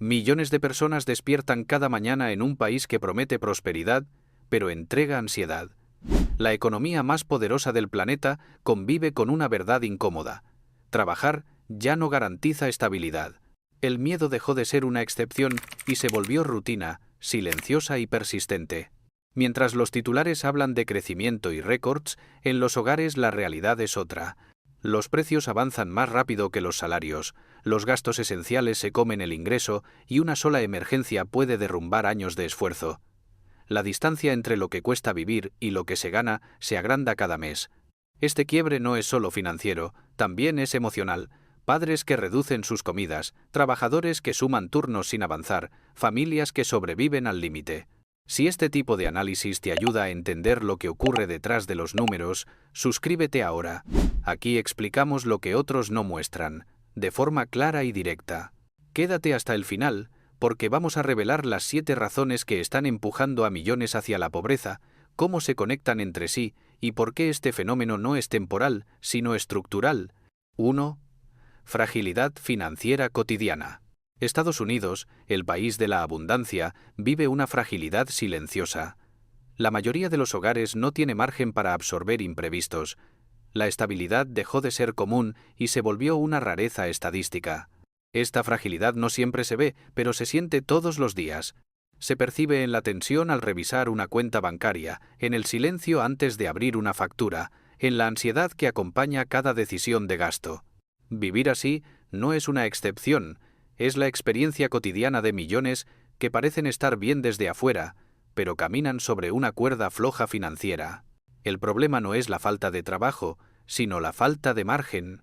Millones de personas despiertan cada mañana en un país que promete prosperidad, pero entrega ansiedad. La economía más poderosa del planeta convive con una verdad incómoda. Trabajar ya no garantiza estabilidad. El miedo dejó de ser una excepción y se volvió rutina, silenciosa y persistente. Mientras los titulares hablan de crecimiento y récords, en los hogares la realidad es otra. Los precios avanzan más rápido que los salarios, los gastos esenciales se comen el ingreso y una sola emergencia puede derrumbar años de esfuerzo. La distancia entre lo que cuesta vivir y lo que se gana se agranda cada mes. Este quiebre no es solo financiero, también es emocional. Padres que reducen sus comidas, trabajadores que suman turnos sin avanzar, familias que sobreviven al límite. Si este tipo de análisis te ayuda a entender lo que ocurre detrás de los números, suscríbete ahora. Aquí explicamos lo que otros no muestran, de forma clara y directa. Quédate hasta el final, porque vamos a revelar las 7 razones que están empujando a millones hacia la pobreza, cómo se conectan entre sí y por qué este fenómeno no es temporal, sino estructural. 1. Fragilidad financiera cotidiana. Estados Unidos, el país de la abundancia, vive una fragilidad silenciosa. La mayoría de los hogares no tiene margen para absorber imprevistos. La estabilidad dejó de ser común y se volvió una rareza estadística. Esta fragilidad no siempre se ve, pero se siente todos los días. Se percibe en la tensión al revisar una cuenta bancaria, en el silencio antes de abrir una factura, en la ansiedad que acompaña cada decisión de gasto. Vivir así no es una excepción, es la experiencia cotidiana de millones que parecen estar bien desde afuera, pero caminan sobre una cuerda floja financiera. El problema no es la falta de trabajo, sino la falta de margen.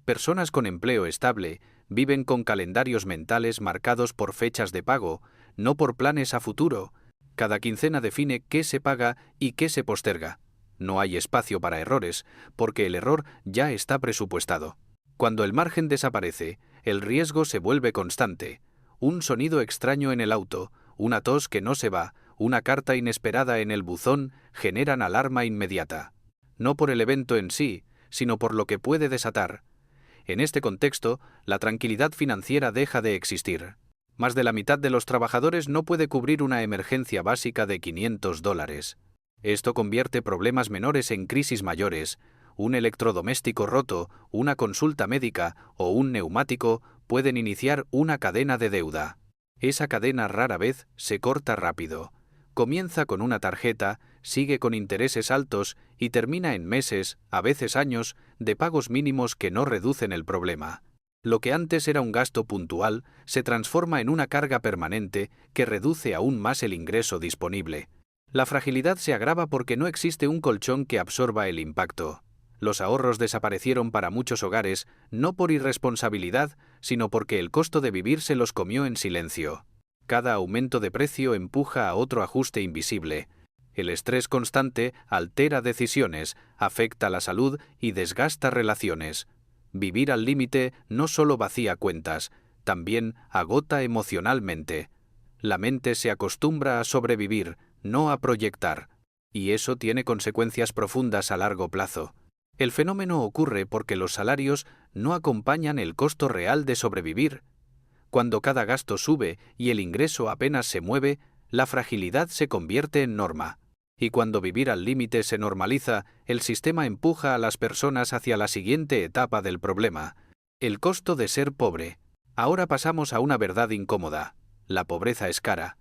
Personas con empleo estable viven con calendarios mentales marcados por fechas de pago, no por planes a futuro. Cada quincena define qué se paga y qué se posterga. No hay espacio para errores, porque el error ya está presupuestado. Cuando el margen desaparece, el riesgo se vuelve constante. Un sonido extraño en el auto, una tos que no se va, una carta inesperada en el buzón generan alarma inmediata. No por el evento en sí, sino por lo que puede desatar. En este contexto, la tranquilidad financiera deja de existir. Más de la mitad de los trabajadores no puede cubrir una emergencia básica de $500. Esto convierte problemas menores en crisis mayores. Un electrodoméstico roto, una consulta médica o un neumático pueden iniciar una cadena de deuda. Esa cadena rara vez se corta rápido. Comienza con una tarjeta, sigue con intereses altos y termina en meses, a veces años, de pagos mínimos que no reducen el problema. Lo que antes era un gasto puntual se transforma en una carga permanente que reduce aún más el ingreso disponible. La fragilidad se agrava porque no existe un colchón que absorba el impacto. Los ahorros desaparecieron para muchos hogares, no por irresponsabilidad, sino porque el costo de vivir se los comió en silencio. Cada aumento de precio empuja a otro ajuste invisible. El estrés constante altera decisiones, afecta la salud y desgasta relaciones. Vivir al límite no solo vacía cuentas, también agota emocionalmente. La mente se acostumbra a sobrevivir, no a proyectar, y eso tiene consecuencias profundas a largo plazo. El fenómeno ocurre porque los salarios no acompañan el costo real de sobrevivir. Cuando cada gasto sube y el ingreso apenas se mueve, la fragilidad se convierte en norma. Y cuando vivir al límite se normaliza, el sistema empuja a las personas hacia la siguiente etapa del problema: el costo de ser pobre. Ahora pasamos a una verdad incómoda. La pobreza es cara.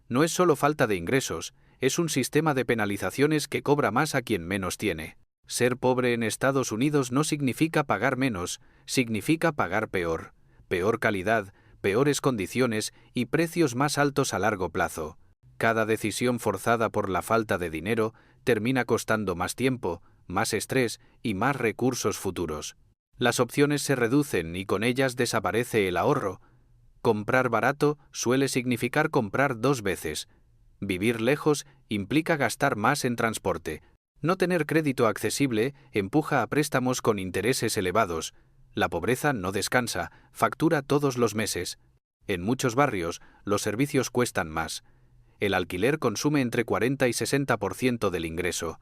No es solo falta de ingresos, es un sistema de penalizaciones que cobra más a quien menos tiene. Ser pobre en Estados Unidos no significa pagar menos, significa pagar peor. Peor calidad, peores condiciones y precios más altos a largo plazo. Cada decisión forzada por la falta de dinero termina costando más tiempo, más estrés y más recursos futuros. Las opciones se reducen y con ellas desaparece el ahorro. Comprar barato suele significar comprar 2 veces. Vivir lejos implica gastar más en transporte. No tener crédito accesible empuja a préstamos con intereses elevados. La pobreza no descansa, factura todos los meses. En muchos barrios, los servicios cuestan más. El alquiler consume entre 40 y 60% del ingreso.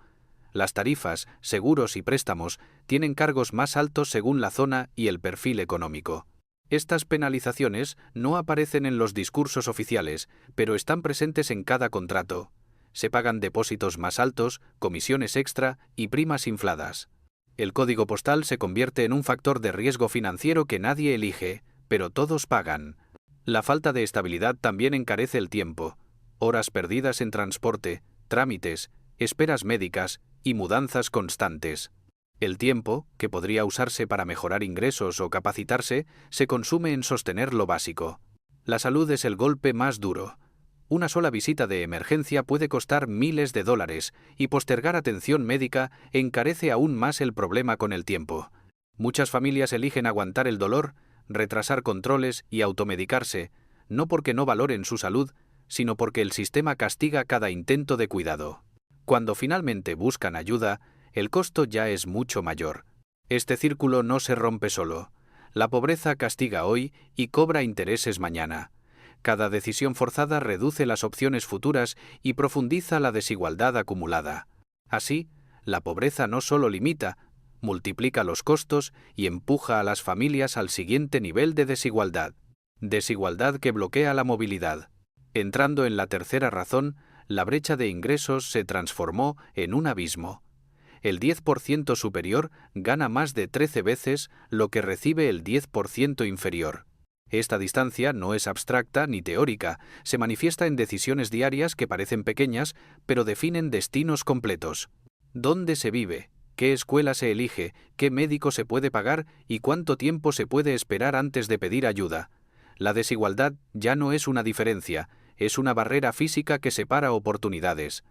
Las tarifas, seguros y préstamos tienen cargos más altos según la zona y el perfil económico. Estas penalizaciones no aparecen en los discursos oficiales, pero están presentes en cada contrato. Se pagan depósitos más altos, comisiones extra y primas infladas. El código postal se convierte en un factor de riesgo financiero que nadie elige, pero todos pagan. La falta de estabilidad también encarece el tiempo. Horas perdidas en transporte, trámites, esperas médicas y mudanzas constantes. El tiempo, que podría usarse para mejorar ingresos o capacitarse, se consume en sostener lo básico. La salud es el golpe más duro. Una sola visita de emergencia puede costar miles de dólares y postergar atención médica encarece aún más el problema con el tiempo. Muchas familias eligen aguantar el dolor, retrasar controles y automedicarse, no porque no valoren su salud, sino porque el sistema castiga cada intento de cuidado. Cuando finalmente buscan ayuda, el costo ya es mucho mayor. Este círculo no se rompe solo. La pobreza castiga hoy y cobra intereses mañana. Cada decisión forzada reduce las opciones futuras y profundiza la desigualdad acumulada. Así, la pobreza no solo limita, multiplica los costos y empuja a las familias al siguiente nivel de desigualdad. Desigualdad que bloquea la movilidad. Entrando en la tercera razón, la brecha de ingresos se transformó en un abismo. El 10% superior gana más de 13 veces lo que recibe el 10% inferior. Esta distancia no es abstracta ni teórica, se manifiesta en decisiones diarias que parecen pequeñas, pero definen destinos completos. ¿Dónde se vive? ¿Qué escuela se elige? ¿Qué médico se puede pagar? ¿Y cuánto tiempo se puede esperar antes de pedir ayuda? La desigualdad ya no es una diferencia, es una barrera física que separa oportunidades.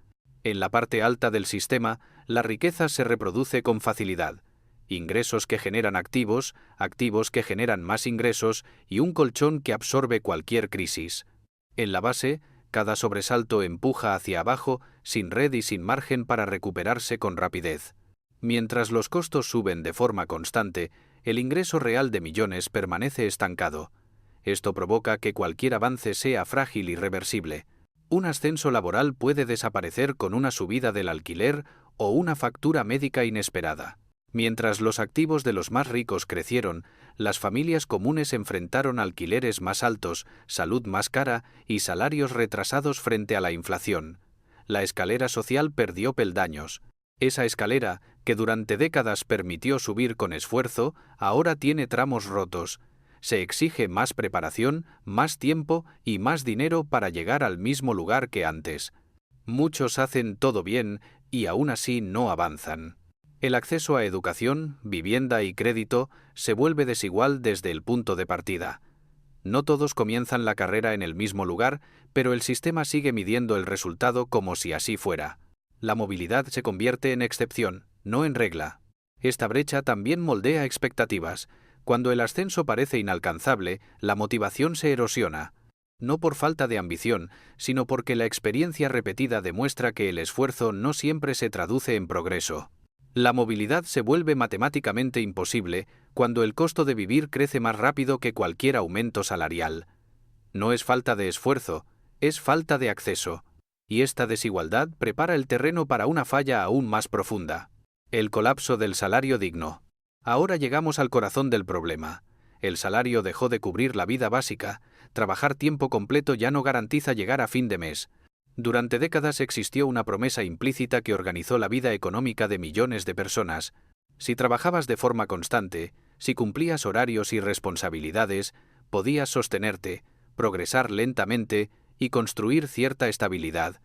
En la parte alta del sistema, la riqueza se reproduce con facilidad. Ingresos que generan activos, activos que generan más ingresos y un colchón que absorbe cualquier crisis. En la base, cada sobresalto empuja hacia abajo, sin red y sin margen para recuperarse con rapidez. Mientras los costos suben de forma constante, el ingreso real de millones permanece estancado. Esto provoca que cualquier avance sea frágil y irreversible. Un ascenso laboral puede desaparecer con una subida del alquiler o una factura médica inesperada. Mientras los activos de los más ricos crecieron, las familias comunes enfrentaron alquileres más altos, salud más cara y salarios retrasados frente a la inflación. La escalera social perdió peldaños. Esa escalera, que durante décadas permitió subir con esfuerzo, ahora tiene tramos rotos. Se exige más preparación, más tiempo y más dinero para llegar al mismo lugar que antes. Muchos hacen todo bien y aún así no avanzan. El acceso a educación, vivienda y crédito se vuelve desigual desde el punto de partida. No todos comienzan la carrera en el mismo lugar, pero el sistema sigue midiendo el resultado como si así fuera. La movilidad se convierte en excepción, no en regla. Esta brecha también moldea expectativas. Cuando el ascenso parece inalcanzable, la motivación se erosiona. No por falta de ambición, sino porque la experiencia repetida demuestra que el esfuerzo no siempre se traduce en progreso. La movilidad se vuelve matemáticamente imposible cuando el costo de vivir crece más rápido que cualquier aumento salarial. No es falta de esfuerzo, es falta de acceso. Y esta desigualdad prepara el terreno para una falla aún más profunda. El colapso del salario digno. Ahora llegamos al corazón del problema. El salario dejó de cubrir la vida básica. Trabajar tiempo completo ya no garantiza llegar a fin de mes. Durante décadas existió una promesa implícita que organizó la vida económica de millones de personas. Si trabajabas de forma constante, si cumplías horarios y responsabilidades, podías sostenerte, progresar lentamente y construir cierta estabilidad.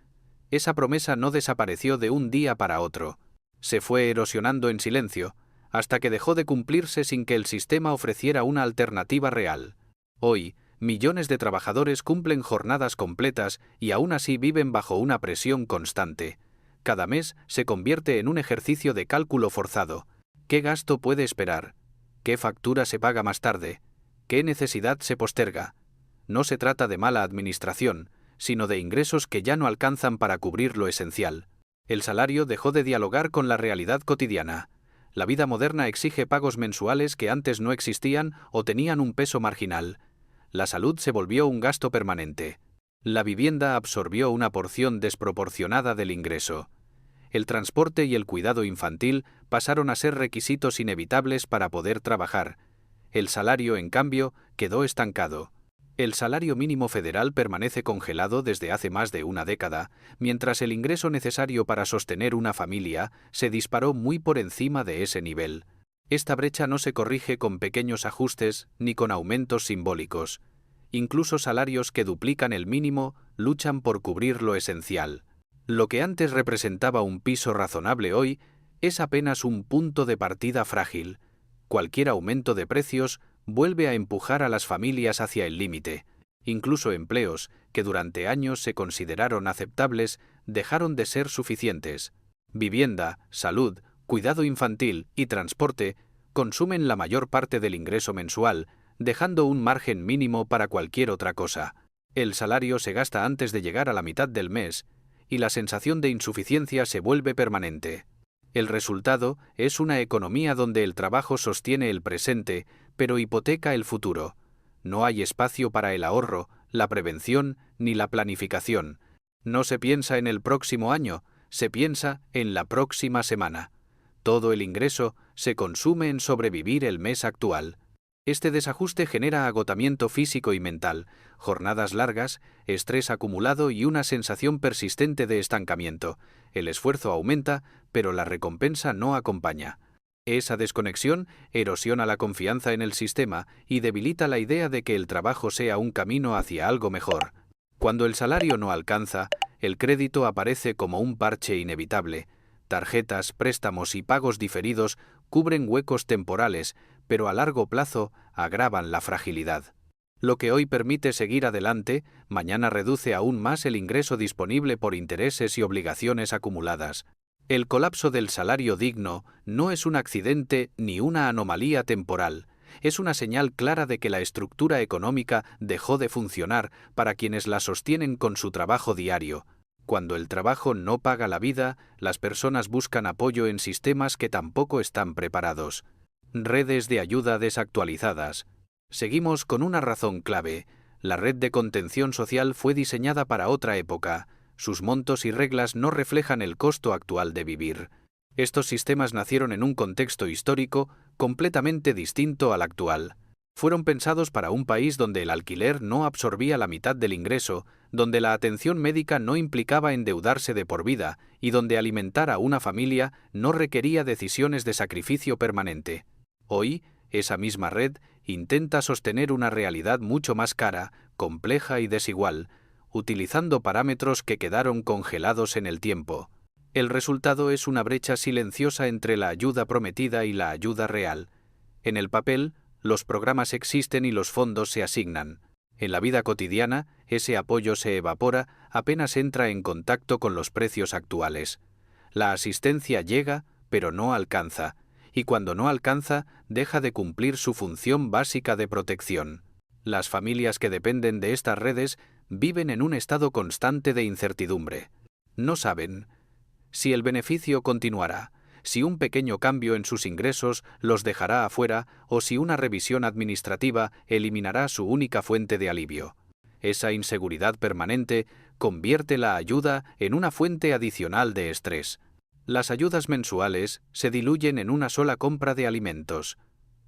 Esa promesa no desapareció de un día para otro. Se fue erosionando en silencio, hasta que dejó de cumplirse sin que el sistema ofreciera una alternativa real. Hoy, millones de trabajadores cumplen jornadas completas y aún así viven bajo una presión constante. Cada mes se convierte en un ejercicio de cálculo forzado. ¿Qué gasto puede esperar? ¿Qué factura se paga más tarde? ¿Qué necesidad se posterga? No se trata de mala administración, sino de ingresos que ya no alcanzan para cubrir lo esencial. El salario dejó de dialogar con la realidad cotidiana. La vida moderna exige pagos mensuales que antes no existían o tenían un peso marginal. La salud se volvió un gasto permanente. La vivienda absorbió una porción desproporcionada del ingreso. El transporte y el cuidado infantil pasaron a ser requisitos inevitables para poder trabajar. El salario, en cambio, quedó estancado. El salario mínimo federal permanece congelado desde hace más de una década, mientras el ingreso necesario para sostener una familia se disparó muy por encima de ese nivel. Esta brecha no se corrige con pequeños ajustes ni con aumentos simbólicos. Incluso salarios que duplican el mínimo luchan por cubrir lo esencial. Lo que antes representaba un piso razonable hoy es apenas un punto de partida frágil. Cualquier aumento de precios vuelve a empujar a las familias hacia el límite. Incluso empleos que durante años se consideraron aceptables dejaron de ser suficientes. Vivienda, salud, cuidado infantil y transporte consumen la mayor parte del ingreso mensual, dejando un margen mínimo para cualquier otra cosa. El salario se gasta antes de llegar a la mitad del mes y la sensación de insuficiencia se vuelve permanente. El resultado es una economía donde el trabajo sostiene el presente, pero hipoteca el futuro. No hay espacio para el ahorro, la prevención ni la planificación. No se piensa en el próximo año, se piensa en la próxima semana. Todo el ingreso se consume en sobrevivir el mes actual. Este desajuste genera agotamiento físico y mental, jornadas largas, estrés acumulado y una sensación persistente de estancamiento. El esfuerzo aumenta, pero la recompensa no acompaña. Esa desconexión erosiona la confianza en el sistema y debilita la idea de que el trabajo sea un camino hacia algo mejor. Cuando el salario no alcanza, el crédito aparece como un parche inevitable. Tarjetas, préstamos y pagos diferidos cubren huecos temporales, pero a largo plazo agravan la fragilidad. Lo que hoy permite seguir adelante, mañana reduce aún más el ingreso disponible por intereses y obligaciones acumuladas. El colapso del salario digno no es un accidente ni una anomalía temporal, es una señal clara de que la estructura económica dejó de funcionar para quienes la sostienen con su trabajo diario. Cuando el trabajo no paga la vida, las personas buscan apoyo en sistemas que tampoco están preparados. Redes de ayuda desactualizadas. Seguimos con una razón clave. La red de contención social fue diseñada para otra época. Sus montos y reglas no reflejan el costo actual de vivir. Estos sistemas nacieron en un contexto histórico completamente distinto al actual. Fueron pensados para un país donde el alquiler no absorbía la mitad del ingreso, donde la atención médica no implicaba endeudarse de por vida y donde alimentar a una familia no requería decisiones de sacrificio permanente. Hoy, esa misma red intenta sostener una realidad mucho más cara, compleja y desigual, utilizando parámetros que quedaron congelados en el tiempo. El resultado es una brecha silenciosa entre la ayuda prometida y la ayuda real. En el papel, los programas existen y los fondos se asignan. En la vida cotidiana, ese apoyo se evapora apenas entra en contacto con los precios actuales. La asistencia llega, pero no alcanza, y cuando no alcanza, deja de cumplir su función básica de protección. Las familias que dependen de estas redes viven en un estado constante de incertidumbre. No saben si el beneficio continuará, si un pequeño cambio en sus ingresos los dejará afuera o si una revisión administrativa eliminará su única fuente de alivio. Esa inseguridad permanente convierte la ayuda en una fuente adicional de estrés. Las ayudas mensuales se diluyen en una sola compra de alimentos.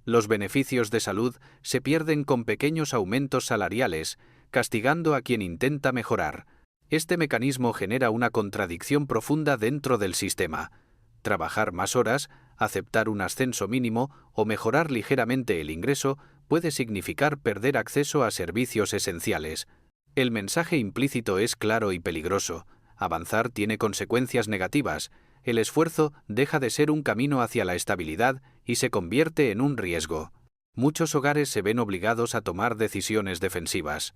Los beneficios de salud se pierden con pequeños aumentos salariales, castigando a quien intenta mejorar. Este mecanismo genera una contradicción profunda dentro del sistema. Trabajar más horas, aceptar un ascenso mínimo o mejorar ligeramente el ingreso puede significar perder acceso a servicios esenciales. El mensaje implícito es claro y peligroso. Avanzar tiene consecuencias negativas. El esfuerzo deja de ser un camino hacia la estabilidad y se convierte en un riesgo. Muchos hogares se ven obligados a tomar decisiones defensivas.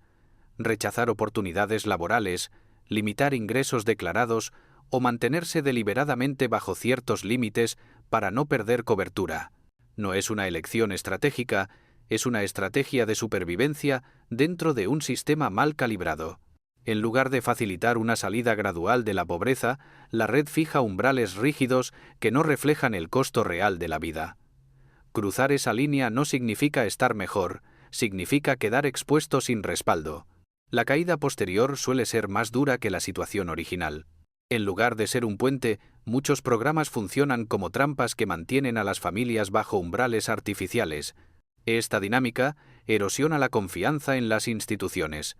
Rechazar oportunidades laborales, limitar ingresos declarados o mantenerse deliberadamente bajo ciertos límites para no perder cobertura. No es una elección estratégica, es una estrategia de supervivencia dentro de un sistema mal calibrado. En lugar de facilitar una salida gradual de la pobreza, la red fija umbrales rígidos que no reflejan el costo real de la vida. Cruzar esa línea no significa estar mejor, significa quedar expuesto sin respaldo. La caída posterior suele ser más dura que la situación original. En lugar de ser un puente, muchos programas funcionan como trampas que mantienen a las familias bajo umbrales artificiales. Esta dinámica erosiona la confianza en las instituciones.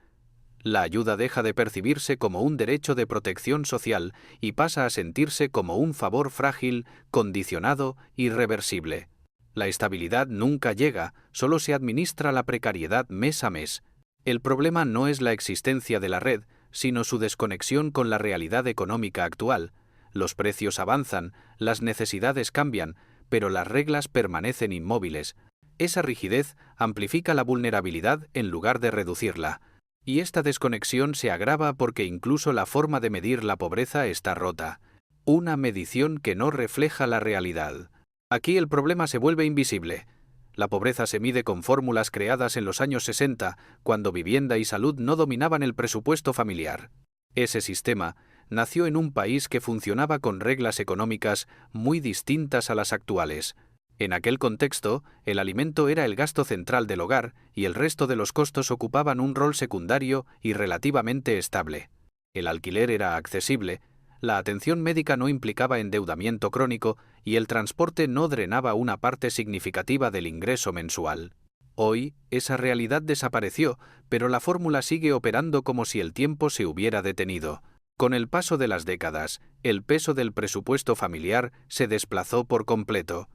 La ayuda deja de percibirse como un derecho de protección social y pasa a sentirse como un favor frágil, condicionado, irreversible. La estabilidad nunca llega, solo se administra la precariedad mes a mes. El problema no es la existencia de la red, sino su desconexión con la realidad económica actual. Los precios avanzan, las necesidades cambian, pero las reglas permanecen inmóviles. Esa rigidez amplifica la vulnerabilidad en lugar de reducirla. Y esta desconexión se agrava porque incluso la forma de medir la pobreza está rota. Una medición que no refleja la realidad. Aquí el problema se vuelve invisible. La pobreza se mide con fórmulas creadas en los años 60, cuando vivienda y salud no dominaban el presupuesto familiar. Ese sistema nació en un país que funcionaba con reglas económicas muy distintas a las actuales. En aquel contexto, el alimento era el gasto central del hogar y el resto de los costos ocupaban un rol secundario y relativamente estable. El alquiler era accesible, la atención médica no implicaba endeudamiento crónico y el transporte no drenaba una parte significativa del ingreso mensual. Hoy, esa realidad desapareció, pero la fórmula sigue operando como si el tiempo se hubiera detenido. Con el paso de las décadas, el peso del presupuesto familiar se desplazó por completo.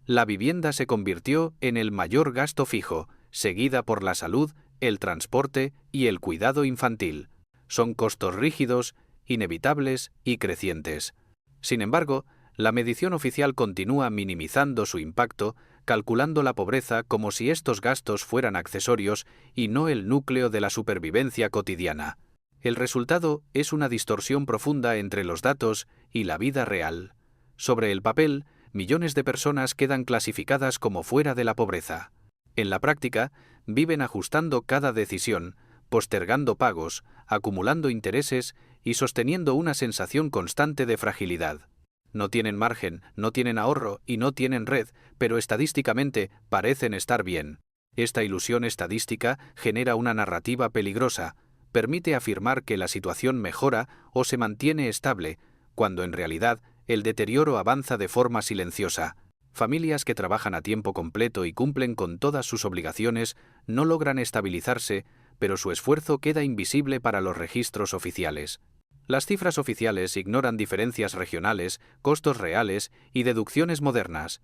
La vivienda se convirtió en el mayor gasto fijo, seguida por la salud, el transporte y el cuidado infantil. Son costos rígidos, inevitables y crecientes. Sin embargo, la medición oficial continúa minimizando su impacto, calculando la pobreza como si estos gastos fueran accesorios y no el núcleo de la supervivencia cotidiana. El resultado es una distorsión profunda entre los datos y la vida real. Sobre el papel, millones de personas quedan clasificadas como fuera de la pobreza. En la práctica, viven ajustando cada decisión, postergando pagos, acumulando intereses y sosteniendo una sensación constante de fragilidad. No tienen margen, no tienen ahorro y no tienen red, pero estadísticamente parecen estar bien. Esta ilusión estadística genera una narrativa peligrosa. Permite afirmar que la situación mejora o se mantiene estable, cuando en realidad el deterioro avanza de forma silenciosa. Familias que trabajan a tiempo completo y cumplen con todas sus obligaciones no logran estabilizarse, pero su esfuerzo queda invisible para los registros oficiales. Las cifras oficiales ignoran diferencias regionales, costos reales y deducciones modernas.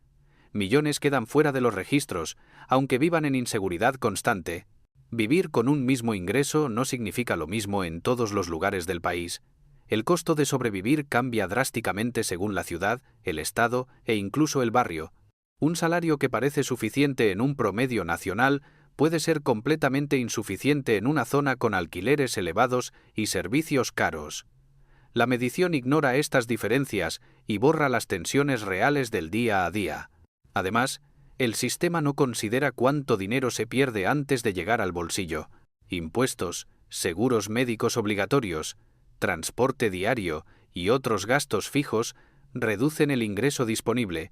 Millones quedan fuera de los registros, aunque vivan en inseguridad constante. Vivir con un mismo ingreso no significa lo mismo en todos los lugares del país. El costo de sobrevivir cambia drásticamente según la ciudad, el estado e incluso el barrio. Un salario que parece suficiente en un promedio nacional puede ser completamente insuficiente en una zona con alquileres elevados y servicios caros. La medición ignora estas diferencias y borra las tensiones reales del día a día. Además, el sistema no considera cuánto dinero se pierde antes de llegar al bolsillo. Impuestos, seguros médicos obligatorios, transporte diario y otros gastos fijos reducen el ingreso disponible,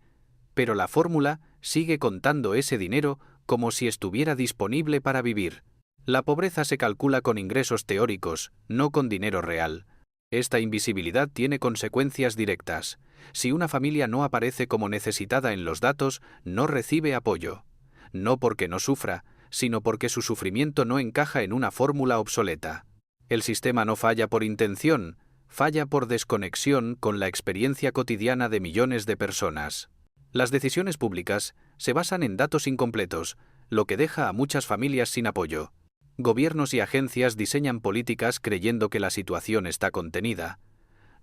pero la fórmula sigue contando ese dinero como si estuviera disponible para vivir. La pobreza se calcula con ingresos teóricos, no con dinero real. Esta invisibilidad tiene consecuencias directas. Si una familia no aparece como necesitada en los datos, no recibe apoyo. No porque no sufra, sino porque su sufrimiento no encaja en una fórmula obsoleta. El sistema no falla por intención, falla por desconexión con la experiencia cotidiana de millones de personas. Las decisiones públicas se basan en datos incompletos, lo que deja a muchas familias sin apoyo. Gobiernos y agencias diseñan políticas creyendo que la situación está contenida.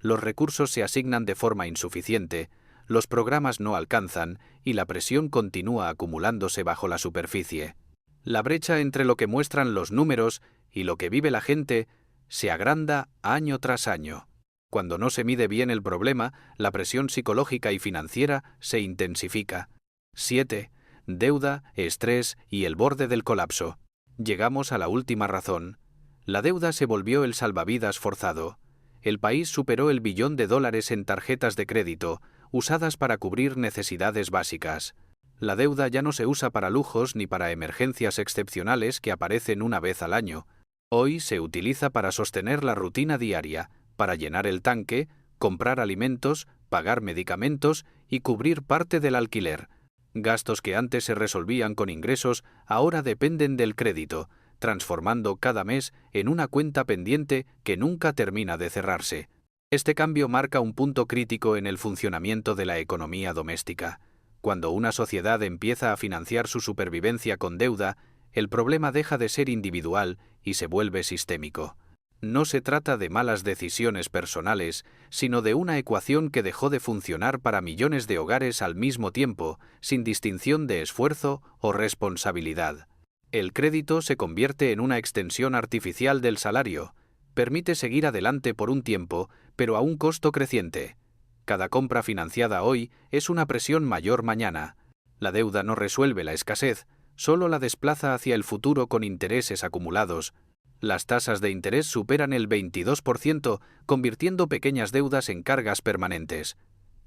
Los recursos se asignan de forma insuficiente, los programas no alcanzan y la presión continúa acumulándose bajo la superficie. La brecha entre lo que muestran los números y lo que vive la gente se agranda año tras año. Cuando no se mide bien el problema, la presión psicológica y financiera se intensifica. 7. Deuda, estrés y el borde del colapso. Llegamos a la última razón. La deuda se volvió el salvavidas forzado. El país superó el $1 billón en tarjetas de crédito, usadas para cubrir necesidades básicas. La deuda ya no se usa para lujos ni para emergencias excepcionales que aparecen una vez al año. Hoy se utiliza para sostener la rutina diaria, para llenar el tanque, comprar alimentos, pagar medicamentos y cubrir parte del alquiler. Gastos que antes se resolvían con ingresos ahora dependen del crédito, transformando cada mes en una cuenta pendiente que nunca termina de cerrarse. Este cambio marca un punto crítico en el funcionamiento de la economía doméstica. Cuando una sociedad empieza a financiar su supervivencia con deuda, el problema deja de ser individual y se vuelve sistémico. No se trata de malas decisiones personales, sino de una ecuación que dejó de funcionar para millones de hogares al mismo tiempo, sin distinción de esfuerzo o responsabilidad. El crédito se convierte en una extensión artificial del salario. Permite seguir adelante por un tiempo, pero a un costo creciente. Cada compra financiada hoy es una presión mayor mañana. La deuda no resuelve la escasez, solo la desplaza hacia el futuro con intereses acumulados. Las tasas de interés superan el 22%, convirtiendo pequeñas deudas en cargas permanentes.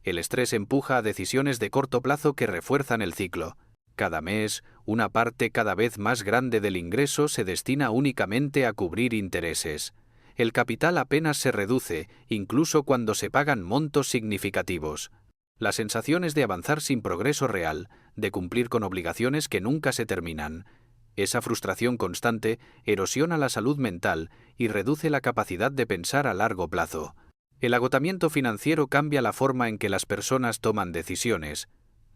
El estrés empuja a decisiones de corto plazo que refuerzan el ciclo. Cada mes, una parte cada vez más grande del ingreso se destina únicamente a cubrir intereses. El capital apenas se reduce, incluso cuando se pagan montos significativos. La sensación es de avanzar sin progreso real, de cumplir con obligaciones que nunca se terminan. Esa frustración constante erosiona la salud mental y reduce la capacidad de pensar a largo plazo. El agotamiento financiero cambia la forma en que las personas toman decisiones.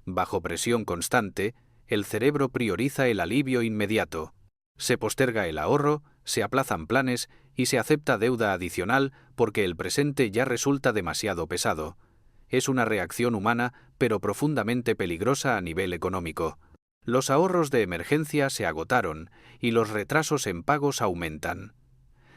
Bajo presión constante, el cerebro prioriza el alivio inmediato. Se posterga el ahorro, se aplazan planes y se acepta deuda adicional porque el presente ya resulta demasiado pesado. Es una reacción humana, pero profundamente peligrosa a nivel económico. Los ahorros de emergencia se agotaron y los retrasos en pagos aumentan.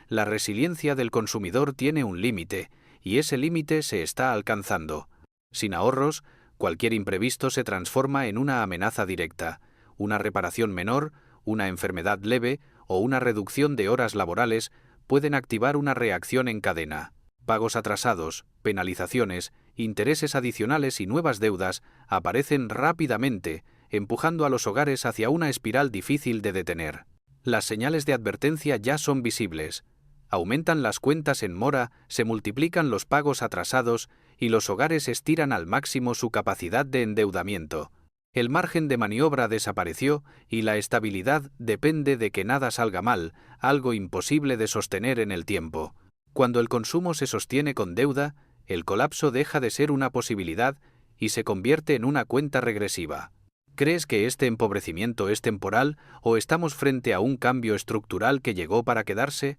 La resiliencia del consumidor tiene un límite, y ese límite se está alcanzando. Sin ahorros, cualquier imprevisto se transforma en una amenaza directa. Una reparación menor, una enfermedad leve o una reducción de horas laborales pueden activar una reacción en cadena. Pagos atrasados, penalizaciones, intereses adicionales y nuevas deudas aparecen rápidamente, empujando a los hogares hacia una espiral difícil de detener. Las señales de advertencia ya son visibles. Aumentan las cuentas en mora, se multiplican los pagos atrasados y los hogares estiran al máximo su capacidad de endeudamiento. El margen de maniobra desapareció y la estabilidad depende de que nada salga mal, algo imposible de sostener en el tiempo. Cuando el consumo se sostiene con deuda, el colapso deja de ser una posibilidad y se convierte en una cuenta regresiva. ¿Crees que este empobrecimiento es temporal o estamos frente a un cambio estructural que llegó para quedarse?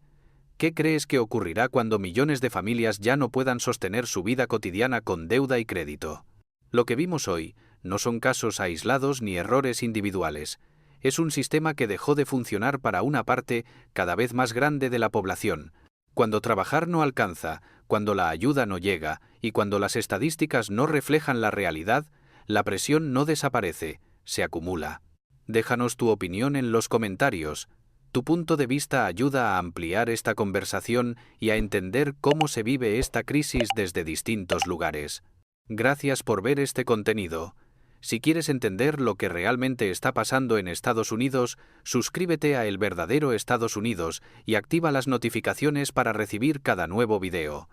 ¿Qué crees que ocurrirá cuando millones de familias ya no puedan sostener su vida cotidiana con deuda y crédito? Lo que vimos hoy no son casos aislados ni errores individuales. Es un sistema que dejó de funcionar para una parte cada vez más grande de la población. Cuando trabajar no alcanza, cuando la ayuda no llega y cuando las estadísticas no reflejan la realidad, la presión no desaparece, se acumula. Déjanos tu opinión en los comentarios. Tu punto de vista ayuda a ampliar esta conversación y a entender cómo se vive esta crisis desde distintos lugares. Gracias por ver este contenido. Si quieres entender lo que realmente está pasando en Estados Unidos, suscríbete a El Verdadero Estados Unidos y activa las notificaciones para recibir cada nuevo video.